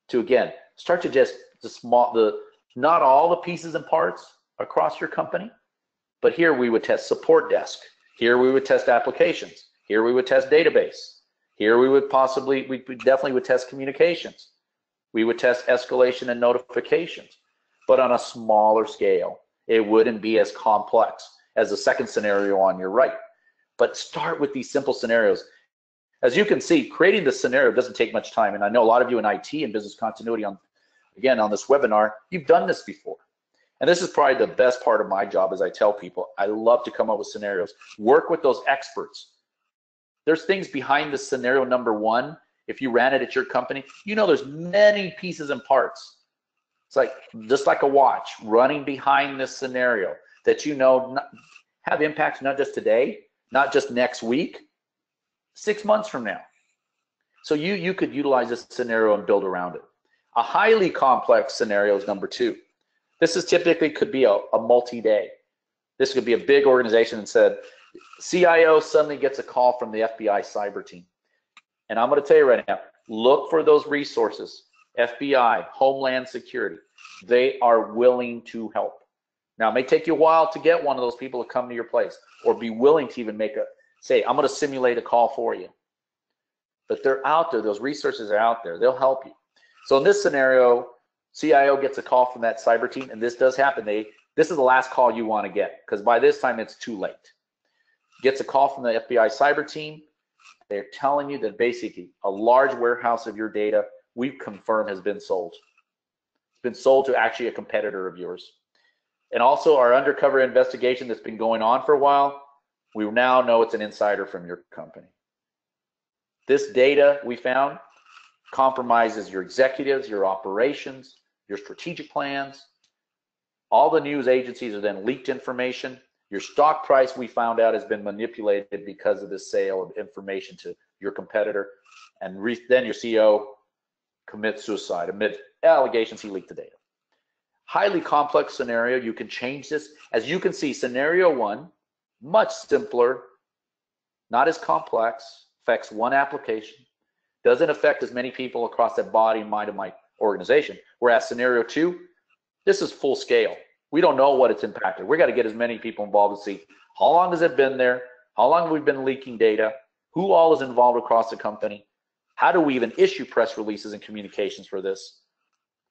to, again, start to just not all the pieces and parts across your company, but here we would test support desk. Here we would test applications. Here we would test database. Here we definitely would test communications. We would test escalation and notifications, but on a smaller scale. It wouldn't be as complex as the second scenario on your right. But start with these simple scenarios. As you can see, creating the scenario doesn't take much time. And I know a lot of you in IT and business continuity on this webinar, you've done this before. And this is probably the best part of my job, as I tell people. I love to come up with scenarios. Work with those experts. There's things behind the scenario number one. If you ran it at your company, you know there's many pieces and parts. It's like just like a watch running behind this scenario that you know have impacts not just today, not just next week, 6 months from now. So you could utilize this scenario and build around it. A highly complex scenario is number 2. This is typically could be a multi-day. This could be a big organization and said, CIO suddenly gets a call from the FBI cyber team. And I'm going to tell you right now, look for those resources. FBI, Homeland Security, they are willing to help. Now, it may take you a while to get one of those people to come to your place or be willing to even say, I'm going to simulate a call for you. But they're out there. Those resources are out there. They'll help you. So in this scenario, CIO gets a call from that cyber team, and this does happen. This is the last call you want to get, because by this time it's too late. Gets a call from the FBI cyber team. They're telling you that basically a large warehouse of your data, we've confirmed, has been sold. It's been sold to actually a competitor of yours. And also our undercover investigation that's been going on for a while, we now know it's an insider from your company. This data we found compromises your executives, your operations, your strategic plans. All the news agencies are then leaked information. Your stock price, we found out, has been manipulated because of the sale of information to your competitor. And then your CEO commits suicide amid allegations he leaked the data. Highly complex scenario. You can change this. As you can see, scenario 1, much simpler, not as complex, affects one application, doesn't affect as many people across the body and mind of my organization. Whereas scenario 2, this is full scale. We don't know what it's impacted. We got to get as many people involved to see how long has it been there, how long have we been leaking data, who all is involved across the company, how do we even issue press releases and communications for this,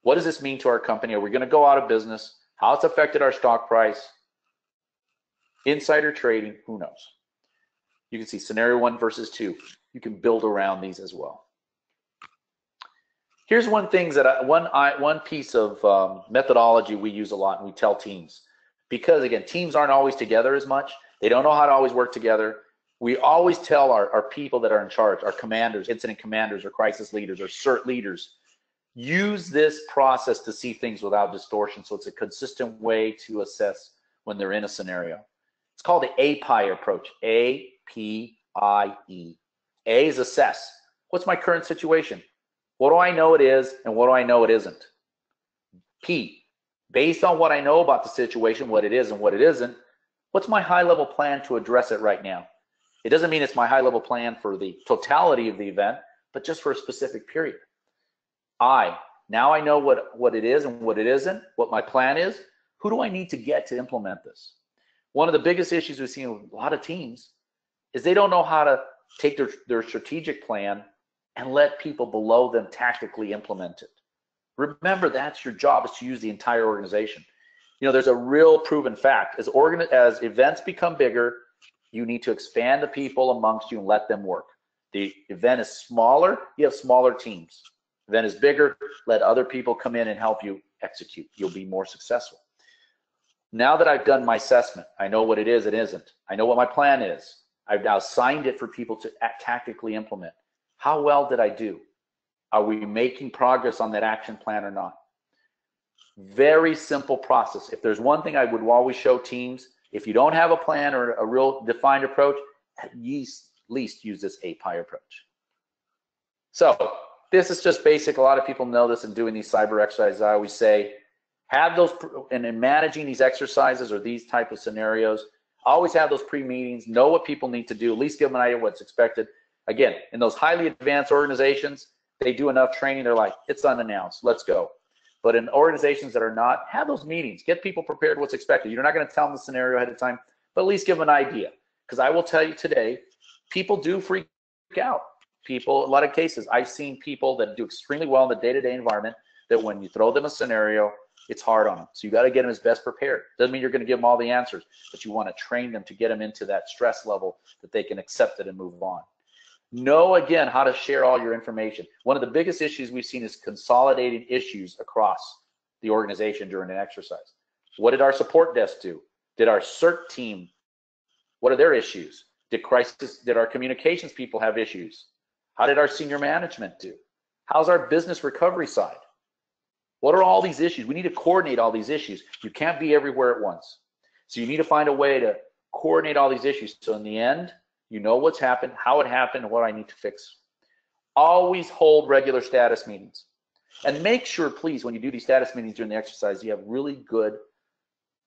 what does this mean to our company, are we going to go out of business, how it's affected our stock price, insider trading, who knows. You can see scenario 1 versus 2. You can build around these as well. Here's one thing that one piece of methodology we use a lot, and we tell teams, because again, teams aren't always together as much. They don't know how to always work together. We always tell our people that are in charge, our commanders, incident commanders, or crisis leaders, or CERT leaders, use this process to see things without distortion. So it's a consistent way to assess when they're in a scenario. It's called the API approach. A-P-I-E. A is assess. What's my current situation? What do I know it is, and what do I know it isn't? P, based on what I know about the situation, what it is and what it isn't, what's my high-level plan to address it right now? It doesn't mean it's my high-level plan for the totality of the event, but just for a specific period. I, now I know what it is and what it isn't, what my plan is. Who do I need to get to implement this? One of the biggest issues we've seen with a lot of teams is they don't know how to take their strategic plan and let people below them tactically implement it. Remember, that's your job, is to use the entire organization. You know, there's a real proven fact. As events become bigger, you need to expand the people amongst you and let them work. The event is smaller, you have smaller teams. Event is bigger, let other people come in and help you execute. You'll be more successful. Now that I've done my assessment, I know what it is and isn't. I know what my plan is. I've now signed it for people to tactically implement. How well did I do? Are we making progress on that action plan or not? Very simple process. If there's one thing I would always show teams, if you don't have a plan or a real defined approach, at least use this API approach. So this is just basic. A lot of people know this in doing these cyber exercises. I always say, have those, and in managing these exercises or these type of scenarios, always have those pre-meetings, know what people need to do, at least give them an idea of what's expected. Again, in those highly advanced organizations, they do enough training, they're like, it's unannounced, let's go. But in organizations that are not, have those meetings, get people prepared what's expected. You're not gonna tell them the scenario ahead of time, but at least give them an idea. Because I will tell you today, people do freak out. People, a lot of cases, I've seen people that do extremely well in the day-to-day environment, that when you throw them a scenario, it's hard on them. So you gotta get them as best prepared. Doesn't mean you're gonna give them all the answers, but you wanna train them to get them into that stress level that they can accept it and move on. Know, again, how to share all your information. One of the biggest issues we've seen is consolidating issues across the organization during an exercise. What did our support desk do? Did our CERT team, what are their issues? Did our communications people have issues? How did our senior management do? How's our business recovery side? What are all these issues? We need to coordinate all these issues. You can't be everywhere at once. So you need to find a way to coordinate all these issues. So in the end, You know what's happened, how it happened, and what I need to fix. Always hold regular status meetings. And make sure, please, when you do these status meetings during the exercise, you have really good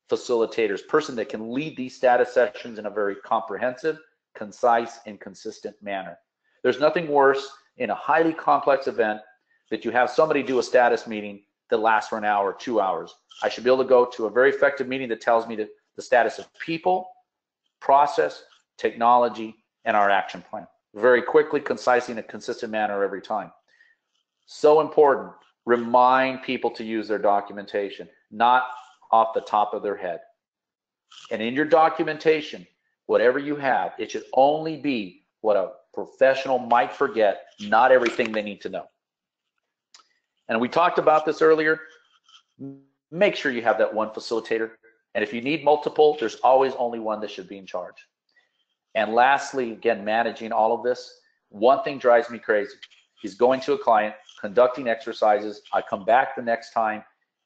facilitators, person that can lead these status sessions in a very comprehensive, concise, and consistent manner. There's nothing worse in a highly complex event that you have somebody do a status meeting that lasts for an hour, 2 hours. I should be able to go to a very effective meeting that tells me the status of people, process, technology, and our action plan. Very quickly, concisely, in a consistent manner every time. So important. Remind people to use their documentation, not off the top of their head. And in your documentation, whatever you have, it should only be what a professional might forget, not everything they need to know. And we talked about this earlier. Make sure you have that one facilitator. And if you need multiple, there's always only one that should be in charge. And lastly, again, managing all of this, one thing drives me crazy. He's going to a client, conducting exercises. I come back the next time,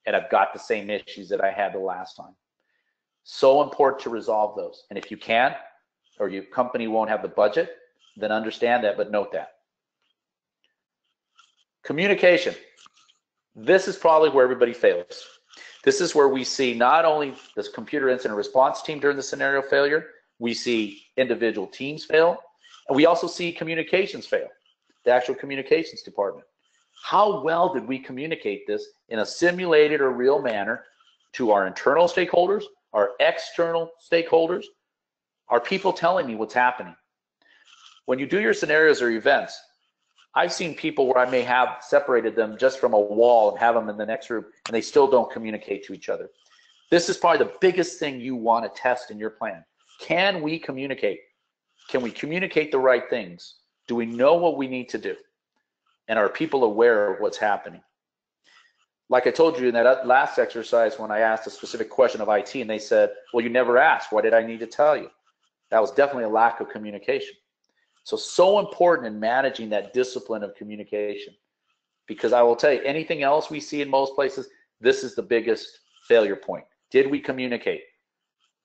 and I've got the same issues that I had the last time. So important to resolve those. And if you can't, or your company won't have the budget, then understand that, but note that. Communication. This is probably where everybody fails. This is where we see not only this computer incident response team during the scenario failure, we see individual teams fail, and we also see communications fail, the actual communications department. How well did we communicate this in a simulated or real manner to our internal stakeholders, our external stakeholders? Are people telling me what's happening? When you do your scenarios or events, I've seen people where I may have separated them just from a wall and have them in the next room, and they still don't communicate to each other. This is probably the biggest thing you want to test in your plan. Can we communicate? Can we communicate the right things? Do we know what we need to do? And are people aware of what's happening? Like I told you in that last exercise, when I asked a specific question of IT and they said, well, you never asked, why did I need to tell you? That was definitely a lack of communication. So important in managing that discipline of communication. Because I will tell you, anything else we see in most places, this is the biggest failure point. Did we communicate?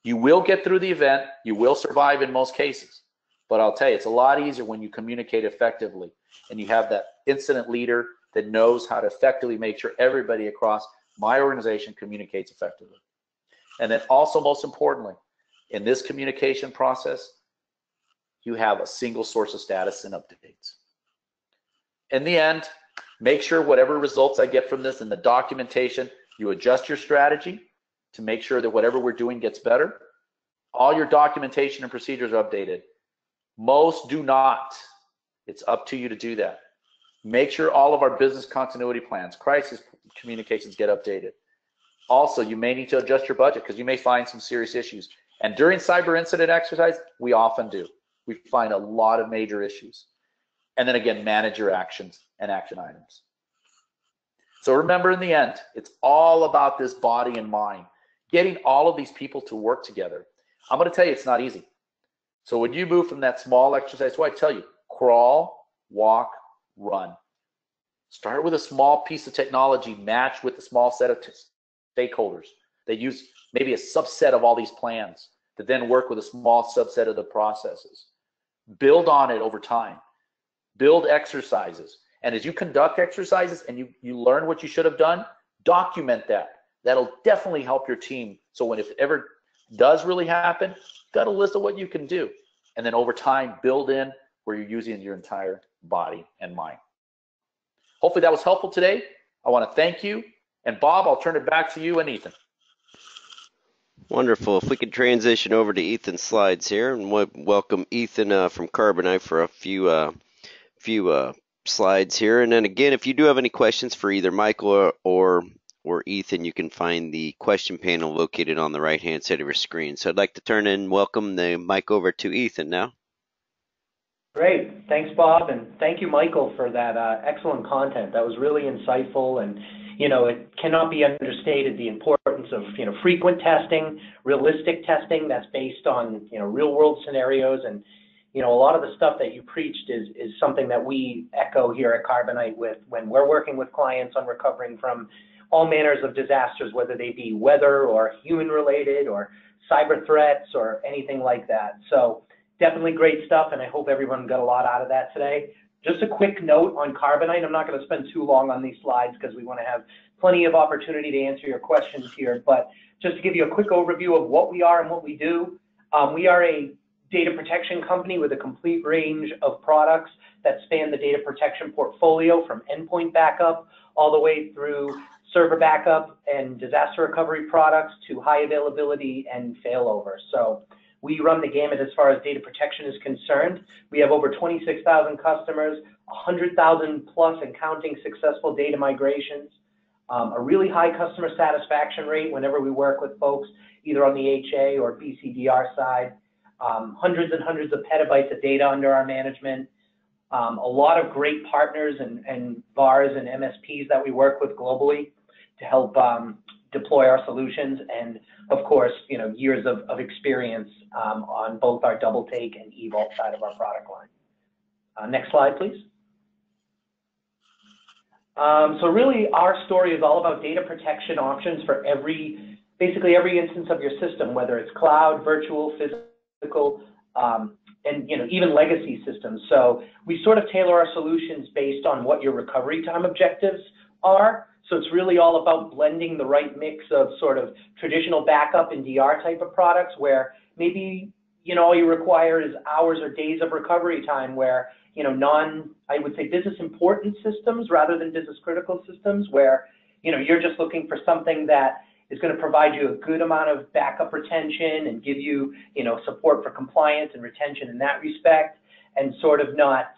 You will get through the event, you will survive in most cases. But I'll tell you, it's a lot easier when you communicate effectively and you have that incident leader that knows how to effectively make sure everybody across my organization communicates effectively. And then also, most importantly, in this communication process, you have a single source of status and updates. In the end, make sure whatever results I get from this in the documentation, you adjust your strategy to make sure that whatever we're doing gets better. All your documentation and procedures are updated. Most do not. It's up to you to do that. Make sure all of our business continuity plans, crisis communications get updated. Also, you may need to adjust your budget because you may find some serious issues. And during cyber incident exercise, we often do. We find a lot of major issues. And then again, manage your actions and action items. So remember, in the end, it's all about this body and mind, getting all of these people to work together. I'm going to tell you, it's not easy. So when you move from that small exercise, so I tell you, crawl, walk, run. Start with a small piece of technology matched with a small set of stakeholders. They use maybe a subset of all these plans that then work with a small subset of the processes. Build on it over time. Build exercises. And as you conduct exercises and you learn what you should have done, document that. That'll definitely help your team. So when if it ever does really happen, you've got a list of what you can do. And then over time, build in where you're using your entire body and mind. Hopefully that was helpful today. I want to thank you. And Bob, I'll turn it back to you and Ethan. Wonderful. If we could transition over to Ethan's slides here, and welcome Ethan from Carbonite for a few slides here. And then again, if you do have any questions for either Michael or Ethan, you can find the question panel located on the right-hand side of your screen. So I'd like to turn and welcome the mic over to Ethan now. Great. Thanks, Bob, and thank you, Michael, for that excellent content. That was really insightful, and it cannot be understated the importance of frequent testing, realistic testing that's based on real-world scenarios, and a lot of the stuff that you preached is something that we echo here at Carbonite when we're working with clients on recovering from all manners of disasters, whether they be weather or human-related or cyber threats or anything like that. So definitely great stuff, and I hope everyone got a lot out of that today. Just a quick note on Carbonite. I'm not going to spend too long on these slides because we want to have plenty of opportunity to answer your questions here, but just to give you a quick overview of what we are and what we do. We are a data protection company with a complete range of products that span the data protection portfolio, from endpoint backup all the way through server backup and disaster recovery products to high availability and failover. So we run the gamut as far as data protection is concerned. We have over 26,000 customers, 100,000 plus and counting successful data migrations, a really high customer satisfaction rate whenever we work with folks, either on the HA or BCDR side, hundreds and hundreds of petabytes of data under our management, a lot of great partners and VARs and MSPs that we work with globally to help deploy our solutions, and of course, years of experience on both our double take and eVault side of our product line. Next slide, please. So really, our story is all about data protection options for basically every instance of your system, whether it's cloud, virtual, physical, and even legacy systems. So we sort of tailor our solutions based on what your recovery time objectives are. So it's really all about blending the right mix of sort of traditional backup and DR type of products, where maybe all you require is hours or days of recovery time, where I would say business important systems rather than business critical systems, where you're just looking for something that is going to provide you a good amount of backup retention and give you support for compliance and retention in that respect, and sort of not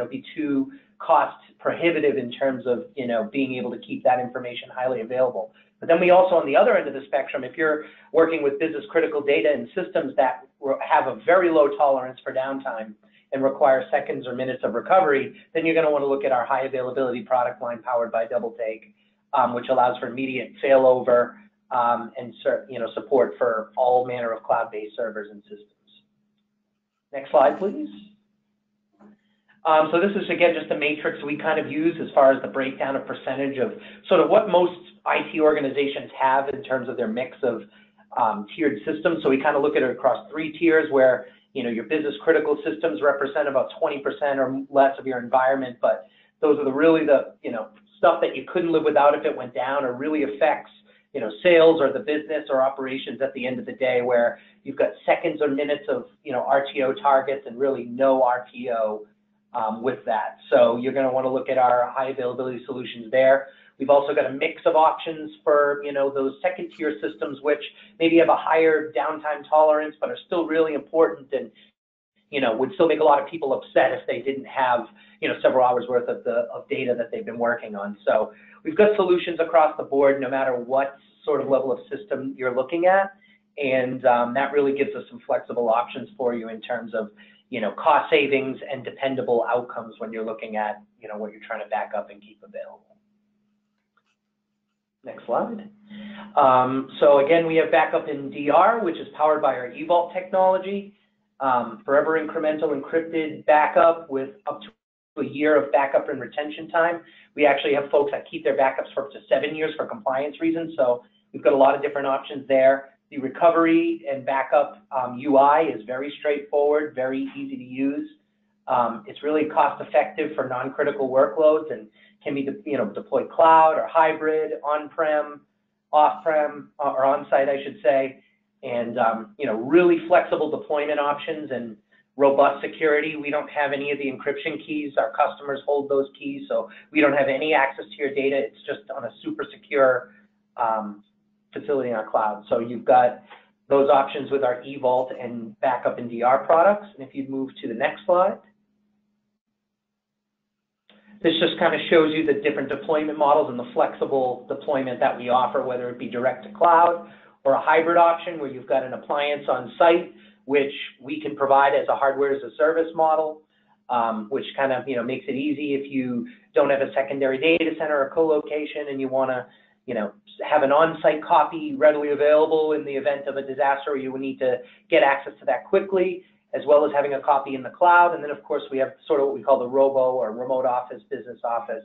be too cost prohibitive in terms of being able to keep that information highly available. But then we also, on the other end of the spectrum, if you're working with business critical data and systems that have a very low tolerance for downtime and require seconds or minutes of recovery, then you're going to want to look at our high availability product line powered by Double Take, which allows for immediate failover and support for all manner of cloud-based servers and systems. Next slide, please. So this is, again, just a matrix we kind of use as far as the breakdown of percentage of sort of what most IT organizations have in terms of their mix of tiered systems. So we kind of look at it across 3 tiers, where your business critical systems represent about 20% or less of your environment, but those are really the stuff that you couldn't live without if it went down, or really affects sales or the business or operations at the end of the day, where you've got seconds or minutes of RTO targets and really no RTO with that. So you're going to want to look at our high availability solutions there. We've also got a mix of options for those second tier systems, which maybe have a higher downtime tolerance but are still really important, and would still make a lot of people upset if they didn't have several hours worth of data that they've been working on. So we've got solutions across the board, no matter what sort of level of system you're looking at, and that really gives us some flexible options for you in terms of cost savings and dependable outcomes when you're looking at what you're trying to back up and keep available. Next slide. So again, we have backup in DR, which is powered by our eVault technology. Forever incremental encrypted backup with up to a year of backup and retention time. We actually have folks that keep their backups for up to 7 years for compliance reasons. So we've got a lot of different options there. The recovery and backup UI is very straightforward, very easy to use. It's really cost effective for non-critical workloads and can be deployed cloud or hybrid, on-prem, off-prem, or on-site, I should say, and really flexible deployment options and robust security. We don't have any of the encryption keys. Our customers hold those keys, so we don't have any access to your data. It's just on a super secure facility in our cloud. So you've got those options with our eVault and backup and DR products. And if you'd move to the next slide. This just kind of shows you the different deployment models and the flexible deployment that we offer, whether it be direct to cloud or a hybrid option where you've got an appliance on site, which we can provide as a hardware as a service model, which kind of makes it easy if you don't have a secondary data center or co-location and you want to have an on-site copy readily available in the event of a disaster, or you would need to get access to that quickly, as well as having a copy in the cloud. And then, of course, we have sort of what we call the robo or remote office, business office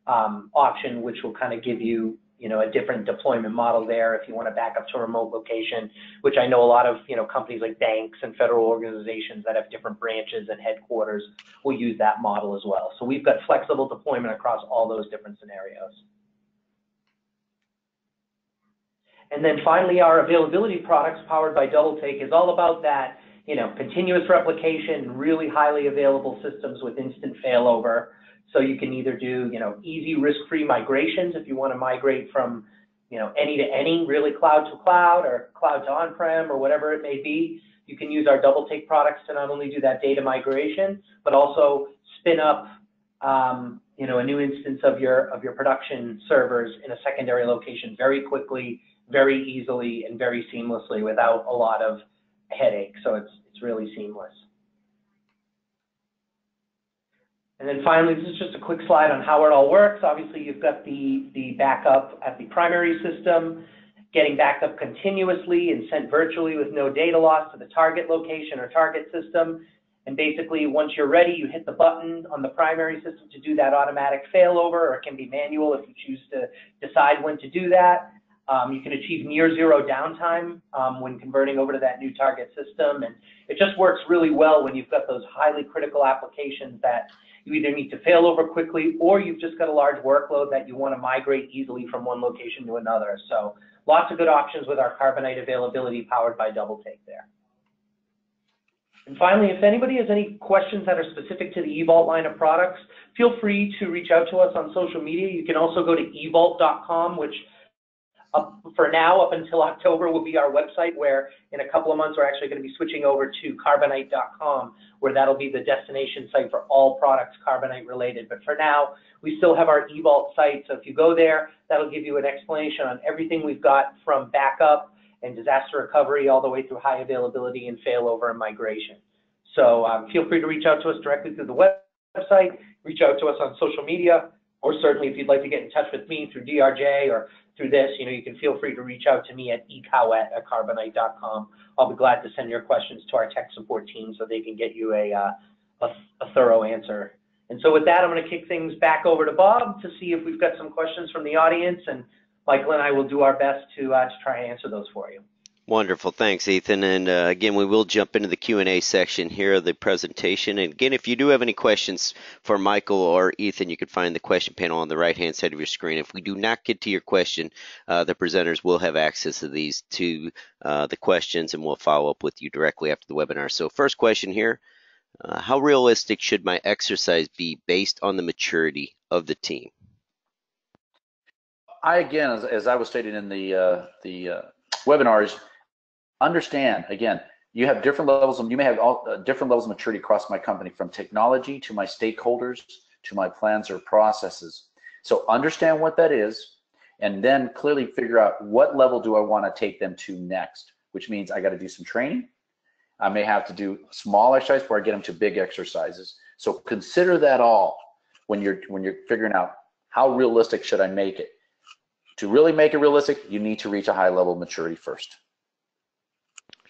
option, which will kind of give you, a different deployment model there if you want to back up to a remote location, which I know a lot of, companies like banks and federal organizations that have different branches and headquarters will use that model as well. So we've got flexible deployment across all those different scenarios. And then finally, our availability products powered by DoubleTake is all about that, continuous replication, really highly available systems with instant failover. So you can either do, easy risk-free migrations if you want to migrate from, any to any, really cloud to cloud or cloud to on-prem or whatever it may be. You can use our DoubleTake products to not only do that data migration, but also spin up, a new instance of your production servers in a secondary location very quickly, very easily, and very seamlessly without a lot of headache. So it's really seamless. And then finally, this is just a quick slide on how it all works. Obviously, you've got the backup at the primary system, getting backed up continuously and sent virtually with no data loss to the target location or target system. And basically, once you're ready, you hit the button on the primary system to do that automatic failover, or it can be manual if you choose to decide when to do that. You can achieve near zero downtime when converting over to that new target system. And it just works really well when you've got those highly critical applications that you either need to fail over quickly, or you've just got a large workload that you want to migrate easily from one location to another. So lots of good options with our Carbonite availability powered by DoubleTake there. And finally, if anybody has any questions that are specific to the eVault line of products, feel free to reach out to us on social media. You can also go to evault.com, which for now, up until October, will be our website, where in a couple of months, we're actually going to be switching over to carbonite.com, where that'll be the destination site for all products Carbonite related. But for now, we still have our eVault site. So if you go there, that'll give you an explanation on everything we've got from backup and disaster recovery all the way through high availability and failover and migration. So feel free to reach out to us directly through the website, reach out to us on social media, or certainly if you'd like to get in touch with me through DRJ or through this, you can feel free to reach out to me at ecowet@carbonite.com. I'll be glad to send your questions to our tech support team so they can get you a thorough answer. And so with that, I'm going to kick things back over to Bob to see if we've got some questions from the audience, and Michael and I will do our best to try and answer those for you. Wonderful. Thanks, Ethan. And again, we will jump into the Q&A section here of the presentation. And again, if you do have any questions for Michael or Ethan, you can find the question panel on the right-hand side of your screen. If we do not get to your question, the presenters will have access to these to the questions, and we'll follow up with you directly after the webinar. So first question here, how realistic should my exercise be based on the maturity of the team? Again, as I was stating in the webinars, understand, again, you have different levels of, you may have different levels of maturity across my company, from technology to my stakeholders to my plans or processes. So understand what that is, and then clearly figure out what level do I want to take them to next, which means I got to do some training. I may have to do small exercises before I get them to big exercises. So consider that all when you're figuring out how realistic should I make it. To really make it realistic, you need to reach a high level of maturity first.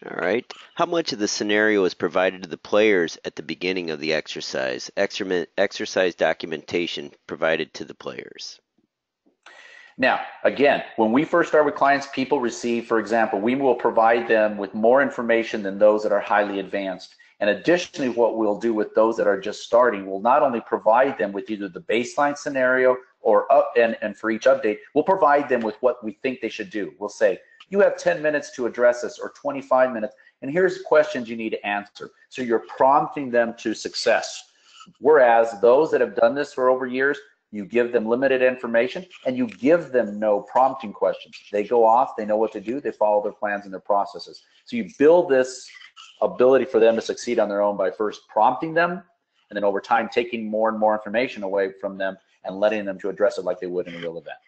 All right. How much of the scenario is provided to the players at the beginning of the exercise? Exercise documentation provided to the players. Now, again, when we first start with clients, people receive, for example, we will provide them with more information than those that are highly advanced. And additionally, what we'll do with those that are just starting, we'll not only provide them with either the baseline scenario or and for each update, we'll provide them with what we think they should do. We'll say, you have 10 minutes to address this, or 25 minutes, and here's questions you need to answer. So you're prompting them to success. Whereas those that have done this for over years, you give them limited information and you give them no prompting questions. They go off, they know what to do, they follow their plans and their processes. So you build this ability for them to succeed on their own by first prompting them, and then over time taking more and more information away from them and letting them to address it like they would in a real event.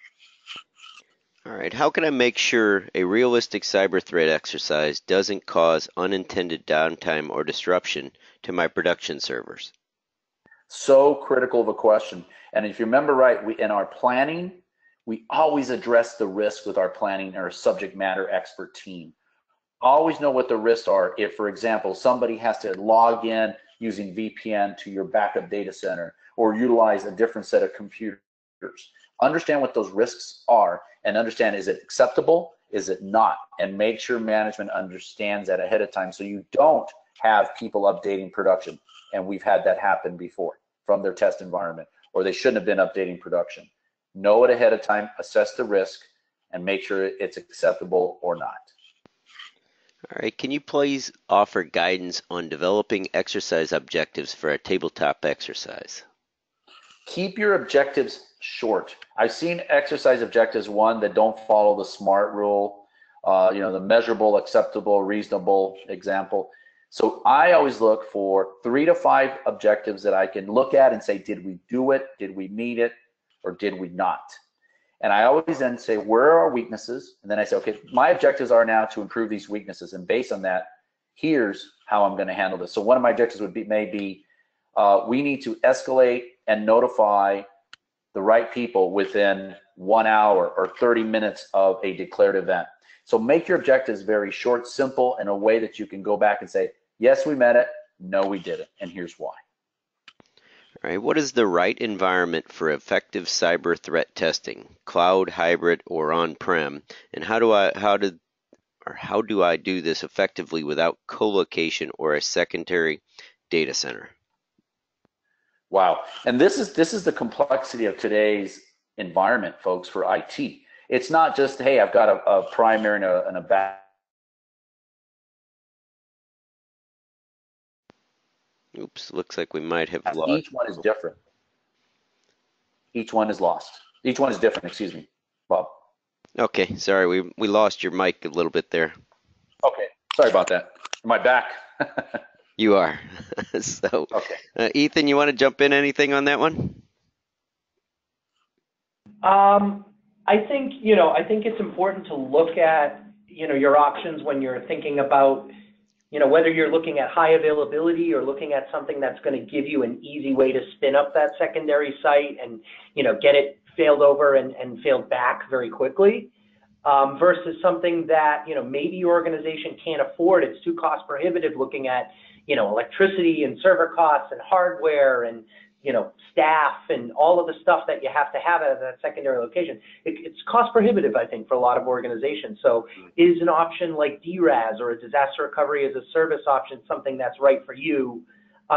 All right, how can I make sure a realistic cyber threat exercise doesn't cause unintended downtime or disruption to my production servers? So critical of a question. And if you remember right, in our planning, we always address the risk with our planning or subject matter expert team. Always know what the risks are. If, for example, somebody has to log in using VPN to your backup data center or utilize a different set of computers, understand what those risks are and understand, is it acceptable? Is it not? And make sure management understands that ahead of time so you don't have people updating production. And we've had that happen before from their test environment, or they shouldn't have been updating production. Know it ahead of time, assess the risk, and make sure it's acceptable or not. All right, can you please offer guidance on developing exercise objectives for a tabletop exercise? Keep your objectives short. I've seen exercise objectives, one, that don't follow the SMART rule, the measurable, acceptable, reasonable example. So I always look for 3 to 5 objectives that I can look at and say, did we do it? Did we meet it? Or did we not? And I always then say, where are our weaknesses? And then I say, okay, my objectives are now to improve these weaknesses. And based on that, here's how I'm going to handle this. So one of my objectives would be, maybe we need to escalate and notify the right people within 1 hour or 30 minutes of a declared event. So make your objectives very short, simple, in a way that you can go back and say, yes, we met it. No, we didn't. And here's why. All right, what is the right environment for effective cyber threat testing, cloud, hybrid, or on-prem? And how do I do this effectively without co-location or a secondary data center? Wow. And this is the complexity of today's environment, folks, for IT. It's not just, hey, I've got a primary and a back. Oops, looks like we might have lost. Each one is different. Each one is lost. Each one is different, excuse me, Bob. Okay, sorry, we lost your mic a little bit there. Okay, sorry about that. Am I back? You are. So, okay. Ethan, you want to jump in anything on that one? I think it's important to look at, your options when you're thinking about, whether you're looking at high availability or looking at something that's going to give you an easy way to spin up that secondary site and, get it failed over and failed back very quickly, versus something that, maybe your organization can't afford. It's too cost prohibitive, looking at, electricity and server costs and hardware and, staff and all of the stuff that you have to have at that secondary location. It's cost prohibitive, I think, for a lot of organizations. So is an option like DRAS or a disaster recovery as a service option something that's right for you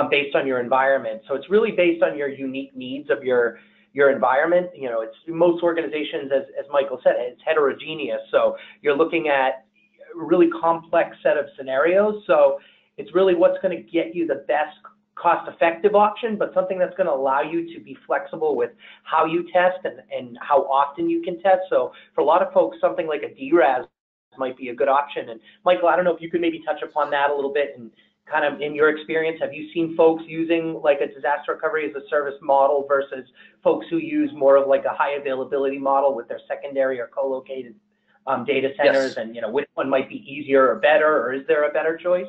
based on your environment? So it's really based on your unique needs of your environment. It's most organizations, as Michael said, it's heterogeneous. So you're looking at a really complex set of scenarios. So it's really what's going to get you the best cost-effective option, but something that's going to allow you to be flexible with how you test and how often you can test. So for a lot of folks, something like a DRAS might be a good option. And Michael, I don't know if you could maybe touch upon that a little bit, and kind of in your experience, have you seen folks using like a disaster recovery as a service model versus folks who use more of like a high availability model with their secondary or co-located data centers? Yes. And which one might be easier or better, or is there a better choice?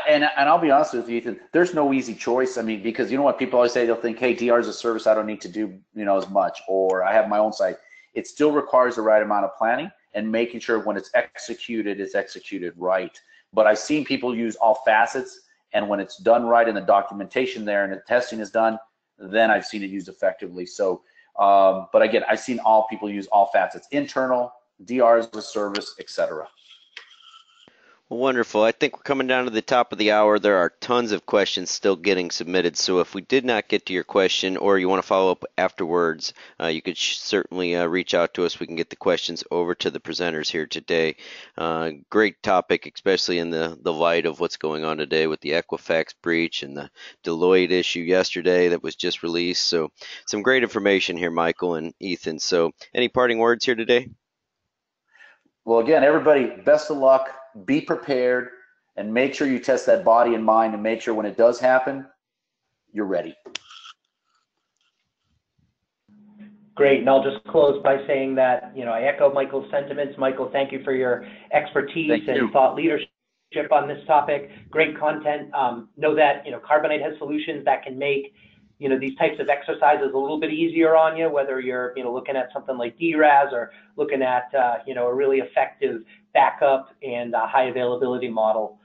And I'll be honest with you, Ethan, there's no easy choice. I mean, because you know what people always say, they'll think, hey, DR is a service, I don't need to do, as much, or I have my own site. It still requires the right amount of planning and making sure when it's executed right. But I've seen people use all facets, and when it's done right and the documentation there and the testing is done, then I've seen it used effectively. So, but again, I've seen all people use all facets, internal, DR as a service, etc. Well, wonderful. I think we're coming down to the top of the hour. There are tons of questions still getting submitted. So if we did not get to your question or you want to follow up afterwards, you could certainly reach out to us. We can get the questions over to the presenters here today. Great topic, especially in the light of what's going on today with the Equifax breach and the Deloitte issue yesterday that was just released. So some great information here, Michael and Ethan. So any parting words here today? Well, again, everybody, best of luck. Be prepared and make sure you test that body and mind and make sure when it does happen, you're ready. Great, and I'll just close by saying that, I echo Michael's sentiments. Michael, thank you for your expertise and thought leadership on this topic. Great content. Know that, Carbonite has solutions that can make, these types of exercises a little bit easier on you, whether you're, looking at something like DRAS or looking at, a really effective backup and high availability model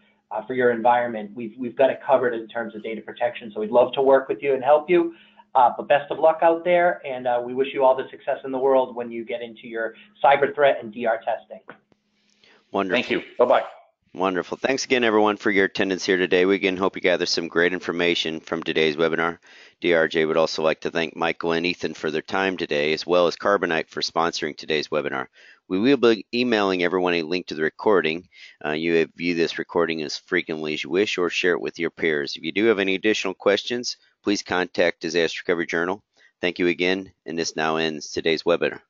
for your environment. We've got it covered in terms of data protection. So we'd love to work with you and help you. But best of luck out there, and we wish you all the success in the world when you get into your cyber threat and DR testing. Wonderful. Thank you. Bye-bye. Wonderful. Thanks again, everyone, for your attendance here today. We again hope you gather some great information from today's webinar. DRJ would also like to thank Michael and Ethan for their time today, as well as Carbonite for sponsoring today's webinar. We will be emailing everyone a link to the recording. You view this recording as frequently as you wish or share it with your peers. If you do have any additional questions, please contact Disaster Recovery Journal. Thank you again, and this now ends today's webinar.